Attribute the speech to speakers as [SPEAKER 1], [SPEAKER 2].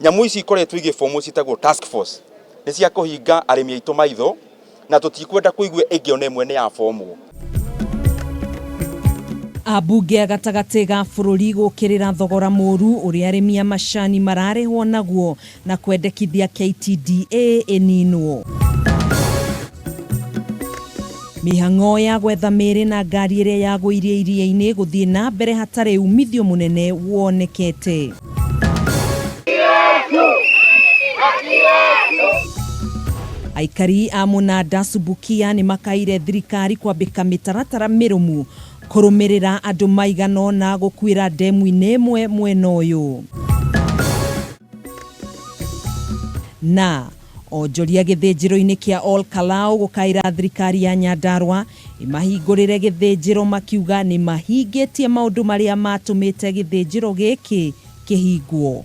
[SPEAKER 1] nyamu ici ikoretwo igifomu citagwo task force ni cia kuhinga arimi aitu maitho na tutikwenda kuigua ingio nemwe ni ya fomu.
[SPEAKER 2] Abunge agatagate ga bururi gukirira thogora moru uri arimi a macani mararehwo naguo na kwendekithia KTDA eninwo. Mihang'o ya gwetha mĩĩrĩ na ngari iria yagũirie iria-inĩ guthii na mbere hatari umithio munene wonekete. Aikari a Munada Subukia ni makaire thirikari kwambika mitaratara mirumu kurumirira andu maigano na gukwira ndemu-ini imwe mwena uyu. Na onjoria githinjiro-ini kia All Kalau gukaira thirikari ya Nyandarua imahingurire githinjiro makiuga ni mahingitie maundu maria matumite githinjiro giki kihingwo.